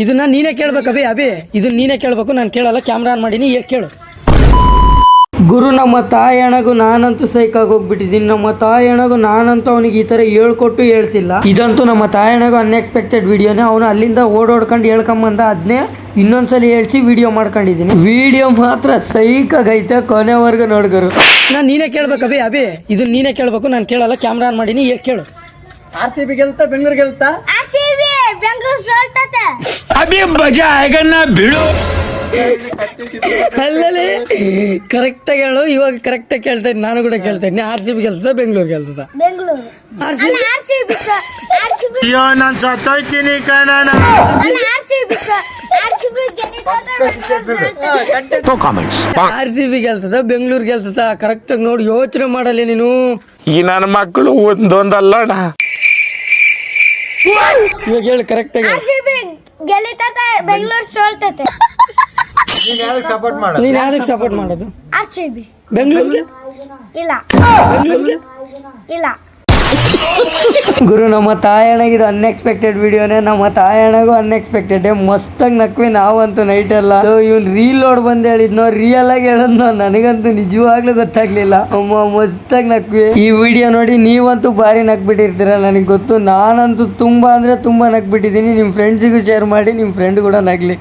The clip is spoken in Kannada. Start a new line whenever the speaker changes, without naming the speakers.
ಇದನ್ನ ನೀನೇ ಕೇಳ್ಬೇಕು ಅಭಿ ಇದನ್ನ ನೀನೇ ಕೇಳ್ಬೇಕು, ನಾನು ಕೇಳಲ್ಲ. ಕ್ಯಾಮ್ರಾ ಆನ್ ಮಾಡೀನಿ, ಕೇಳು. ಗುರು, ನಮ್ಮ ತಾಯಿ ಅಣ್ಣಗೂ ನಾನಂತೂ ಸೈಕಾಗಿ ಹೋಗ್ಬಿಟ್ಟಿದ್ದೀನಿ. ನಮ್ಮ ತಾಯಿ ಅಣ್ಣಗೂ ನಾನಂತೂ ಅವನಿಗೆ ಈ ಥರ ಹೇಳ್ಕೊಟ್ಟು ಹೇಳ್ಸಿಲ್ಲ. ಇದಂತೂ ನಮ್ಮ ತಾಯಿ ಅಣ್ಣಗೂ ಅನ್ಎಕ್ಸ್ಪೆಕ್ಟೆಡ್ ವಿಡಿಯೋನೇ. ಅವನು ಅಲ್ಲಿಂದ ಓಡೋಡ್ಕೊಂಡು ಹೇಳ್ಕೊಂಬಂದ, ಅದನ್ನೇ ಇನ್ನೊಂದ್ಸಲಿ ಹೇಳ್ಸಿ ವಿಡಿಯೋ ಮಾಡ್ಕೊಂಡಿದ್ದೀನಿ. ವಿಡಿಯೋ ಮಾತ್ರ ಸೈಕಾಗೈತೆ, ಕೊನೆವರೆಗೂ ನೋಡ್ಗರು. ನಾನು ನೀನೇ ಕೇಳ್ಬೇಕು ಅಭಿ ಇದನ್ನ ನೀನೇ ಕೇಳ್ಬೇಕು, ನಾನು ಕೇಳಲ್ಲ. ಕ್ಯಾಮ್ರಾ ಆನ್ ಮಾಡೀನಿ, ಕೇಳು.
RCB ಗೆಲ್ತಾ ಬೆಂಗಳೂರು ಗೆಲ್ತಾ?
RCB ಬೆಂಗಳೂರು ಸೋಲ್ತತೆ.
ಅಭಿ ಮಜಾ ಆಯ್ಗನ್ನ ಬಿಡು.
ಅಲ್ಲಲ್ಲಿ ಕರೆಕ್ಟಾಗಿ ಹೇಳು. ಇವಾಗ ಕರೆಕ್ಟಾಗಿ ಕೇಳ್ತಾ ಇದ್ದೀನಿ, ನಾನು ಕೂಡ ಕೇಳ್ತಾ ಇದ್ದೀನಿ. RCB ಗೆಲ್ತದ ಬೆಂಗಳೂರು ಗೆಲ್ತದ?
ಬೆಂಗಳೂರು.
RCB
ಅಯ್ಯೋ ನಾನು ಸತ್ತೋಯ್ತೀನಿ ಕಣ.
RCB ಗೆಲ್ತದ ಬೆಂಗಳೂರು ಗೆಲ್ತದ? ಕರೆಕ್ಟಾಗಿ ನೋಡಿ ಯೋಚನೆ ಮಾಡಲ್ಲ ನೀನು.
ಈ ನನ್ನ ಮಕ್ಕಳು ಒಂದೊಂದಲ್ಲ.
ಇವಾಗ ಹೇಳು ಕರೆಕ್ಟಾಗಿ.
RCB ಗೆಲ್ಲಿತತೆ, ಬೆಂಗಳೂರು ಸೋಲ್ತತೆ.
ನೀನ್ ಯಾವ್ದಕ್ಕೆ ಸಪೋರ್ಟ್ ಮಾಡ?
ನೀನ್ ಯಾವ್ದಕ್ಕೆ ಸಪೋರ್ಟ್ ಮಾಡೋದು?
RCB.
ಬೆಂಗಳೂರಿಗೆ?
ಇಲ್ಲ.
ಬೆಂಗಳೂರಿಗೆ?
ಇಲ್ಲ.
ಗುರು, ನಮ್ಮ ತಾಯಣ್ಣಗೆ ಇದು ಅನ್ಎಕ್ಸ್ಪೆಕ್ಟೆಡ್ ವಿಡಿಯೋನೇ. ನಮ್ಮ ತಾಯಣ್ಣಗೂ ಅನ್ಎಕ್ಸ್ಪೆಕ್ಟೆಡ್. ಮಸ್ತಾಗಿ ನಕ್ವಿ ನಾವಂತೂ ನೈಟ್ ಎಲ್ಲ. ಇವ್ನು ರೀಲ್ ನೋಡ್ ಬಂದು ಹೇಳಿದ್ನೋ, ರಿಯಲ್ ಆಗಿ ಹೇಳದ್ನೋ ನನಗಂತೂ ನಿಜವಾಗ್ಲೂ ಗೊತ್ತಾಗ್ಲಿಲ್ಲ. ಅಮ್ಮ ಮಸ್ತಾಗಿ ನಕ್ವಿ. ಈ ವಿಡಿಯೋ ನೋಡಿ ನೀವಂತೂ ಭಾರಿ ನಕ್ಬಿಟ್ಟಿರ್ತೀರ, ನನಗೆ ಗೊತ್ತು. ನಾನಂತೂ ತುಂಬಾ ಅಂದ್ರೆ ತುಂಬಾ ನಕ್ಬಿಟ್ಟಿದ್ದೀನಿ. ನಿಮ್ಮ ಫ್ರೆಂಡ್ಸಿಗೂ ಶೇರ್ ಮಾಡಿ, ನಿಮ್ಮ ಫ್ರೆಂಡ್ ಕೂಡ ನಗ್ಲಿ.